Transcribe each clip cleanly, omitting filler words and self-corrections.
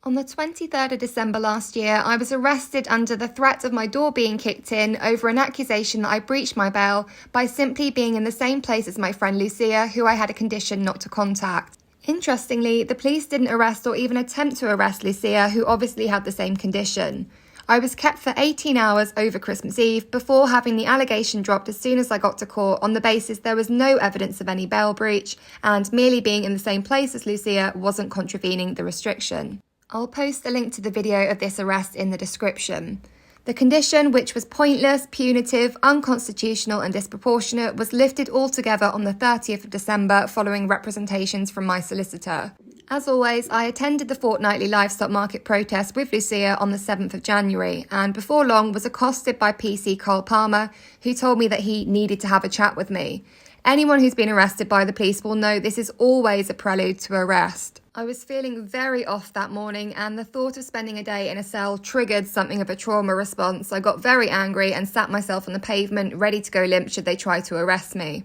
On the 23rd of December last year, I was arrested under the threat of my door being kicked in over an accusation that I breached my bail by simply being in the same place as my friend Lucia, who I had a condition not to contact. Interestingly, the police didn't arrest or even attempt to arrest Lucia, who obviously had the same condition. I was kept for 18 hours over Christmas Eve before having the allegation dropped as soon as I got to court on the basis there was no evidence of any bail breach and merely being in the same place as Lucia wasn't contravening the restriction. I'll post a link to the video of this arrest in the description. The condition, which was pointless, punitive, unconstitutional and disproportionate, was lifted altogether on the 30th of December following representations from my solicitor. As always, I attended the fortnightly livestock market protest with Lucia on the 7th of January and before long was accosted by PC Cole Palmer, who told me that he needed to have a chat with me. Anyone who's been arrested by the police will know this is always a prelude to arrest. I was feeling very off that morning and the thought of spending a day in a cell triggered something of a trauma response. I got very angry and sat myself on the pavement ready to go limp should they try to arrest me.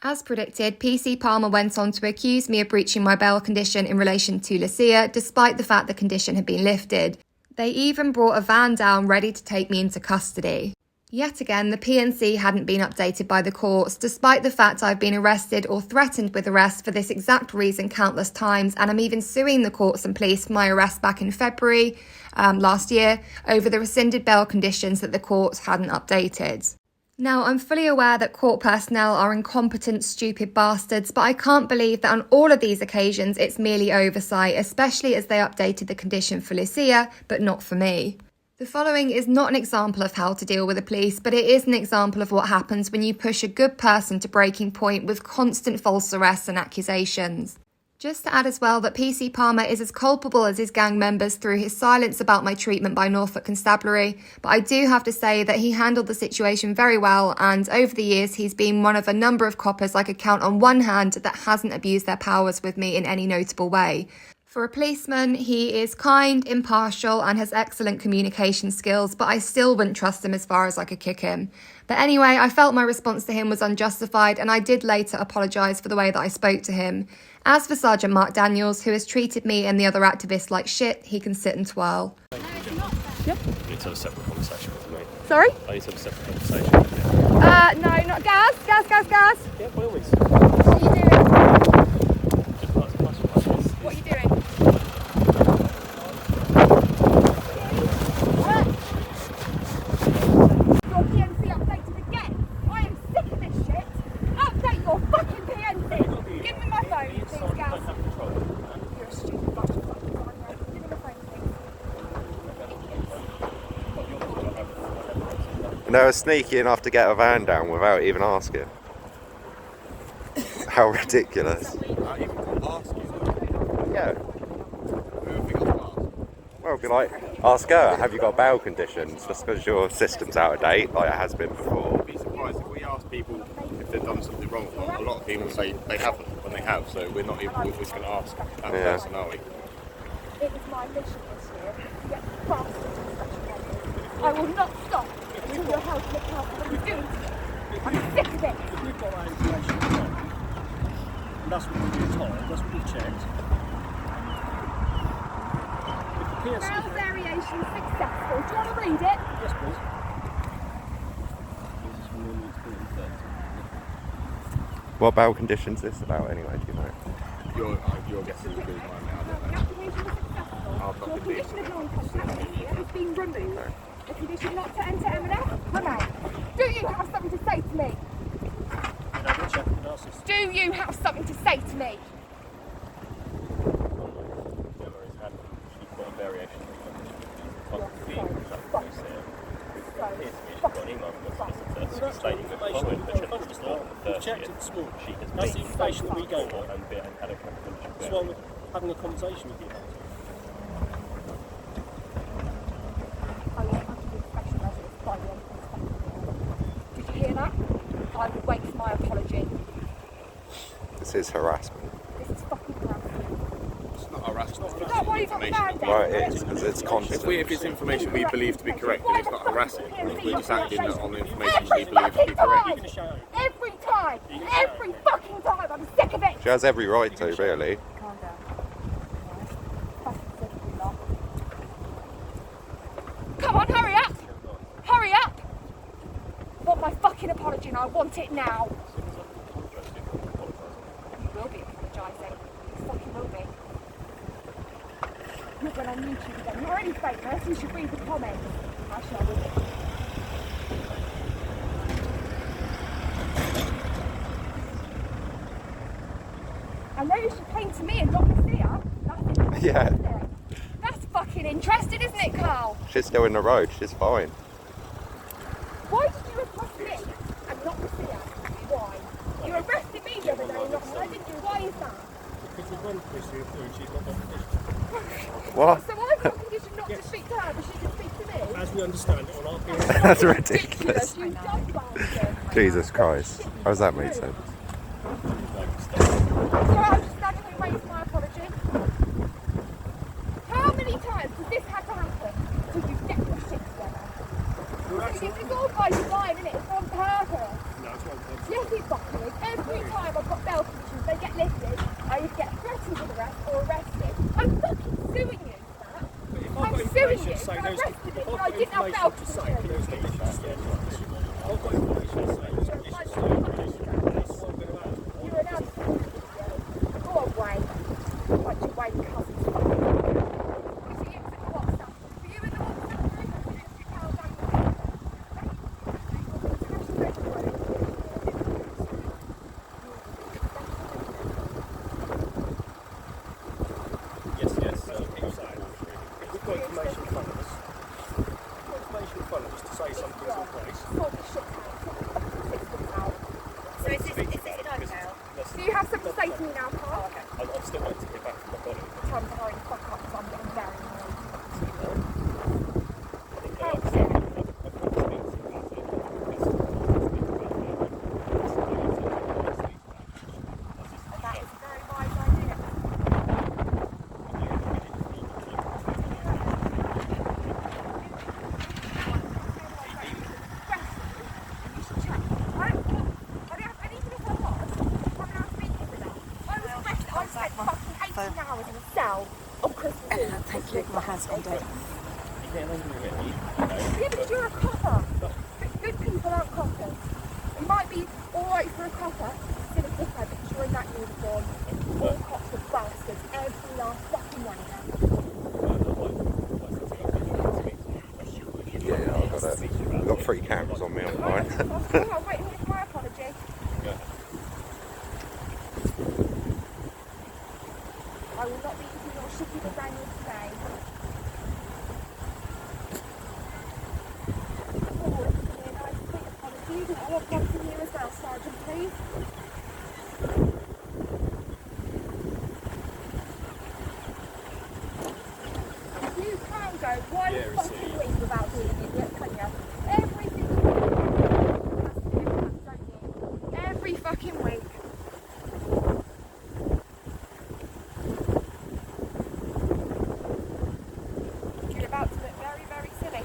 As predicted, PC Palmer went on to accuse me of breaching my bail condition in relation to Lucia, despite the fact the condition had been lifted. They even brought a van down ready to take me into custody. Yet again, the PNC hadn't been updated by the courts, despite the fact I've been arrested or threatened with arrest for this exact reason countless times, and I'm even suing the courts and police for my arrest back in February last year over the rescinded bail conditions that the courts hadn't updated. Now, I'm fully aware that court personnel are incompetent, stupid bastards, but I can't believe that on all of these occasions it's merely oversight, especially as they updated the condition for Lucia, but not for me. The following is not an example of how to deal with the police, but it is an example of what happens when you push a good person to breaking point with constant false arrests and accusations. Just to add as well that PC Palmer is as culpable as his gang members through his silence about my treatment by Norfolk Constabulary, but I do have to say that he handled the situation very well, and over the years he's been one of a number of coppers I could count on one hand that hasn't abused their powers with me in any notable way. For a policeman, he is kind, impartial and has excellent communication skills, but I still wouldn't trust him as far as I could kick him. But anyway, I felt my response to him was unjustified and I did later apologise for the way that I spoke to him. As for Sergeant Mark Daniels, who has treated me and the other activists like shit, he can sit and twirl. Yep. I need to have a separate conversation with you, mate. Sorry? I need to have a separate conversation with you. No, not gas. Yeah, by all means. What are you doing? Just pass. What are you doing? Your PNC updated again. I am sick of this shit. Update your fucking PNC. Give me my phone, please, Gaz. You're a stupid bastard. Give me my phone, please. They were sneaky enough to get a van down without even asking. How ridiculous. Yeah. Well, be like, ask her, have you got bail conditions? Just because your system's out of date, like it has been before. I'd be surprised if we ask people if they've done something wrong. A lot of people say they haven't when they have, so we're not even just going to ask that person, are we? It is my mission this year to get faster to the special measures. I will not stop until your health looks after what you're doing to me. I'm sick of it. If we've got our information wrong, and that's what we've been told, that's what we've checked. If the PSC... Bail variation successful. Do you want to read it? Yes, please. What bail conditions is this about anyway, do you know? You're guessing the good one now, The application was successful. Your condition of non-contact has been removed. The condition not to enter M&S remains. Do you have something to say to me? Do you have something to say to me? We've checked it this morning. That's the information that we gave her. That's why we're having a conversation with you. I will have to do special measures by the end of this. Did you hear that? I will wait for my apology. This is harassment. This is fucking harassment. It's not harassment. Is that why you got the man down? Right, it is, because it's constant. If it's information we believe to be correct, then it's not harassing. We're just acting on the information we believe to be correct. Every time! Every fucking time! I'm sick of it! She has every right to, really. Calm down. That's specifically not. and I want it now. You will be apologising. You fucking will be. You're going on YouTube again. You're already famous. You should read the comments. Actually, I will. I noticed you came to me and not Lucia. That's interesting, Yeah. isn't it? That's fucking interesting, isn't it, Carl? She's still in the road. She's fine. Why did you arrest me and not Lucia? Why? You arrested me the other day and not her, didn't you? Why is that? Because there's one person who she's not got condition. What? So I've got condition not to speak to her, but she can speak to me? As we understand it on our period. That's ridiculous. You dumb bastard. Jesus Christ. How does that make sense? So I'm just standing here waiting for my apology. How many times does this have to happen till you get your shit together? It's all by design, isn't it? It's on purpose. No, it's one person. Yes, it fucking is. Every time I've got bail conditions, they get lifted, I either get threatened with arrest or arrested. I'm fucking suing you for that. I'm suing you for arresting me when I didn't have bail conditions. I've got information to say. You're an absolute idiot. Go away. Like your way cousins. You see, it was in the WhatsApp. Were you in the WhatsApp group? Or did you tell them? Yes, yes. We've got information in front of us. We've got information in front of us to say something's in place. Sort the shit out. So is this an okay? Do you have something to say to me now, Carl? I'm still waiting to hear back from my body. Time to hurry the fuck up because I'm getting very annoyed. That is a very wise idea. Hours in a cell on Christmas Eve. Thank you, my hands gone dead. Yeah, because you're a copper. Good people aren't coppers. It might be alright for a copper, still a dickhead because you're in that uniform. All cops are bastards, every last fucking one of them. Yeah, I've got it. I've got 3 cameras on me on mine. I'm waiting here for my apology. I will not be eating your shitty lasagna today. Oh, it's a nice sweet apology. I want one from you as well, Sergeant, please. You can go one fucking week without being an idiot, can you? Every single week. Don't you? Every fucking week. You're about to look very, very silly.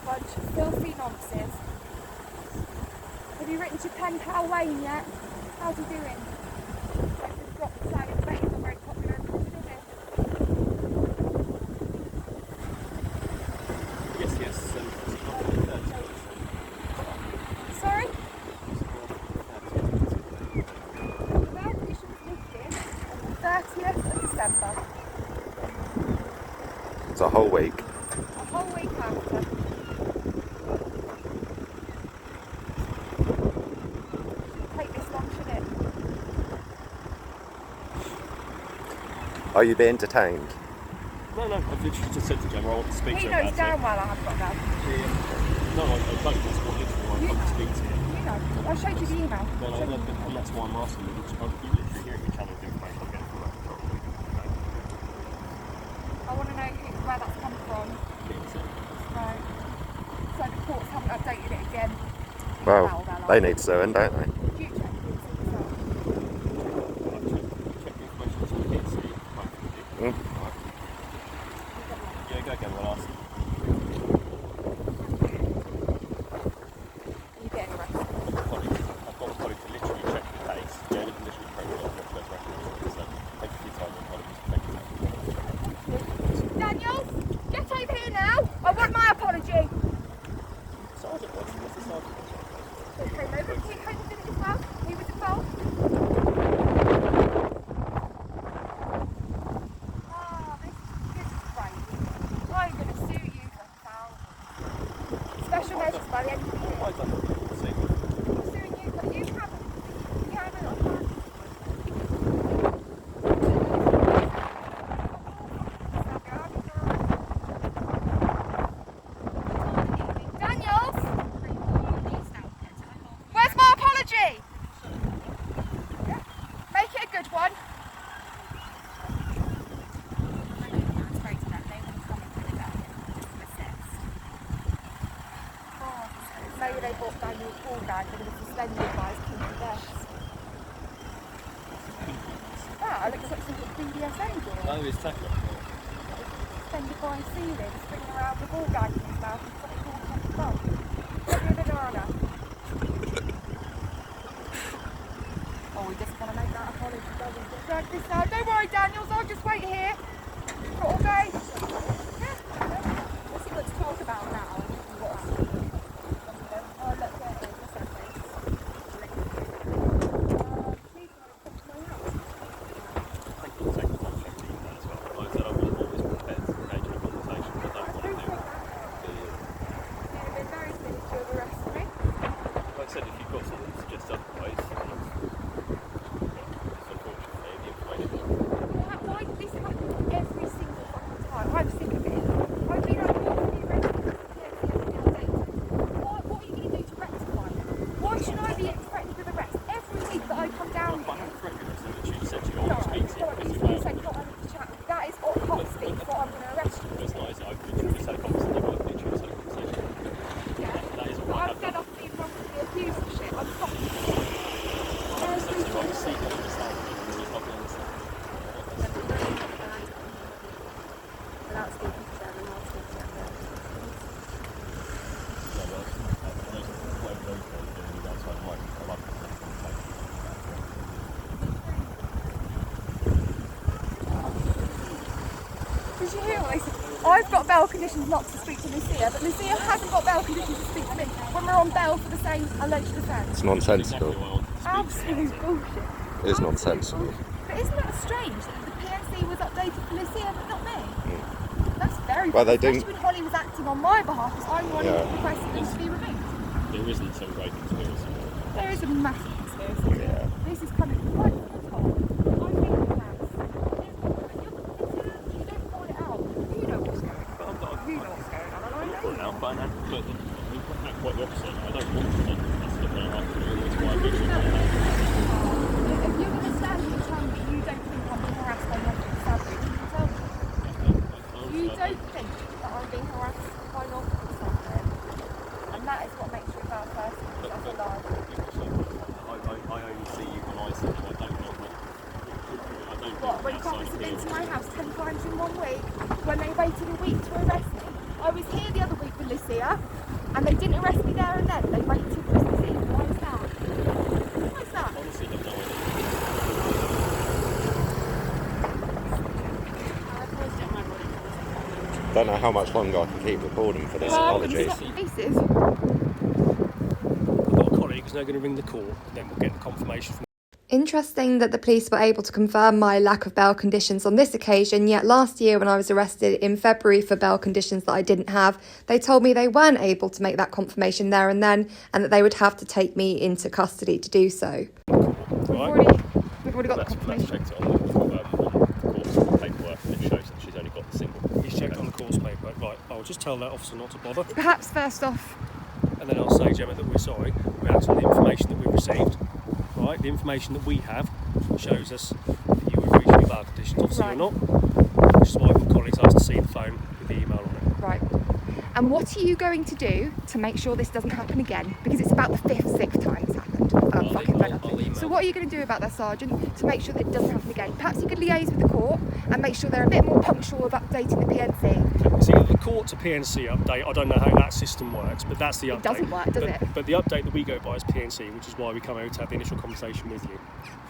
Bunch of filthy nonsense. Have you written to pen pal Wayne yet? How's he doing? Just dropped the side of the I'm very popular in Bristol, isn't it? Yes. Sorry? The bail condition was lifted on the 30th of December. It's a whole week. A whole week after. Take this long, shouldn't it? Are you being detained? No, I've literally just said to Gemma I want to speak He to her knows about damn well I have got that. it. No, I don't. That's what literally I come to speak to you. You know, I showed you the email. Well, and that's why I'm asking you. You literally hearing me channel information I'm getting from that control. I want to know where that's come from. Right. So the courts haven't updated it again. Well, they need suing, don't they? You check this yourself. Check the information so we can see both of you. Daniel's ball gag, they're going to suspend you by his kinky deaths. That looks like some BDSM deal. Oh, it's tackle. Suspended by a ceiling, springing around the ball gag in his mouth and something called kinky bum. Give me a banana. Oh, we just want to make that apology, doesn't it? Drag this out. Don't worry, Daniels, I'll just wait here. For all day. Yeah. What's he got to talk about now? Oh, look, there it is. What's that face? Please don't come to my house. I think you'll take the contract email as well. Like I said, I'm always prepared to engage in a conversation, but I don't want to do it. You'd have been very silly to have arrested me. Like I said, if you've got something to suggest otherwise, it's unfortunately the information. Why does this happen every single fucking time? I'm sick of it. I've been out walking the arrested. What are you going to do to rectify it? Why should I be threatened with arrest every week that I come down I here? haven't threatened you, so you said you No, always speak to you you because you said not having to chat. That is what hot speak, what I'm going to arrest you. It's not, I've literally said a conversation, you've got literally said a conversation. Yeah. That is But what I I've have said done. I've been wrongfully accused of shit. I'm fucking So I can see that it's like, you're not going to understand. Without speaking to them and I'll speak to them. Did you hear what I said? I've got bail conditions not to speak to Lucia, but Lucia hasn't got bail conditions to speak to me when we're on bail for the same alleged offence. It's nonsensical. Absolute bullshit. It is nonsensical. But isn't that strange that the PNC was updated for Lucia but not me? That's very Well, they especially didn't- when Holly was acting on my behalf because I'm the one who Yeah. requested them to be removed. There isn't some great conspiracy. There is a massive conspiracy. Yeah. This is coming right from the top. I think the house. You don't point it out. You know what's going on. You know what's going on. And I know you. Now, but quite the opposite. I don't want to make this stuff that I have to do. That's why I do it. If you're going to stand here and tell me you don't think I'm being harassed by non-food salary, you can tell me. You don't think that I'm being harassed by non-food salary. And that is what makes you a bad person. That's a lie. I only see you when I see you. I don't know what. What, when cops have been to my house 10 times in 1 week, when they waited a week to arrest me? I was here the other week with Lucia, and they didn't arrest me there and then. They waited till Christmas Eve. Why is that? Why is that? Honestly, I've no idea. Don't know how much longer I can keep recording for this. Apologies. Faces. I've got a colleague who's now going to ring the court, then we'll get the confirmation from. Interesting that the police were able to confirm my lack of bail conditions on this occasion, yet last year when I was arrested in February for bail conditions that I didn't have, they told me they weren't able to make that confirmation there and then, and that they would have to take me into custody to do so. We've already got the confirmation. Checked it on the course paperwork and it shows that she's only got the single. He's checked on the course paper. Right, I'll just tell that officer not to bother, Perhaps first off, and then I'll say, Gemma, that we're sorry. We act on the information that we received. Right, the information that we have shows us that you were breaching your bail conditions. Obviously, Right. you're not. Which is why my colleagues asked to see the phone with the email on it. right. And what are you going to do to make sure this doesn't happen again? Because it's about the 5th, 6th time it's happened. And I'm fucking fed up with it. So what are you going to do about that, Sergeant, to make sure that it doesn't happen again? Perhaps you could liaise with the court and make sure they're a bit more punctual with updating the PNC. See, the court to PNC update, I don't know how that system works, but that's the update. It doesn't work, does it? But the update that we go by is PNC, which is why we come over to have the initial conversation with you.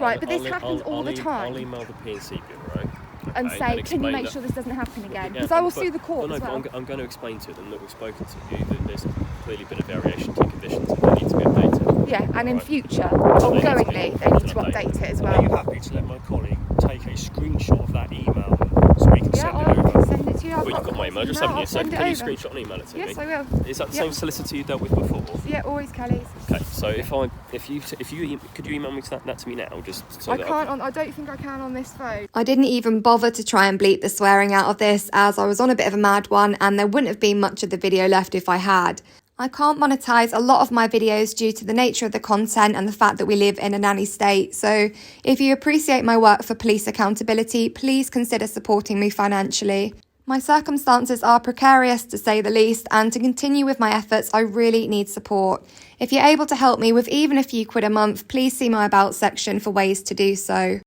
Right, but this happens all the time. I'll email the PNC bureau. And okay, say, can you explain make that- sure this doesn't happen again? Yeah, Because I will but- sue the court no, as but well. I'm going to explain to them that we've spoken to you, that there's clearly been a variation to conditions and they need to be updated. Yeah, and in Right. future, they need to be- ongoingly, they need to updated. update it as Are you well. happy to let my colleague take a screenshot of that email so we can Yeah, send it I over? can send it to you. I've Well, you've got my email address, haven't you? So Send it can you over. screenshot and email it to me? Yes, I will. Is that the Yep. same solicitor you dealt with before? Yeah, always Kelly's. Okay, so if you could you email me that to me now, just so I that can't on. I don't think I can on this phone. I didn't even bother to try and bleep the swearing out of this, as I was on a bit of a mad one and there wouldn't have been much of the video left if I had. I can't monetize a lot of my videos due to the nature of the content and the fact that we live in a nanny state. So if you appreciate my work for police accountability, please consider supporting me financially. My circumstances are precarious to say the least, and to continue with my efforts, I really need support. If you're able to help me with even a few quid a month, please see my About section for ways to do so.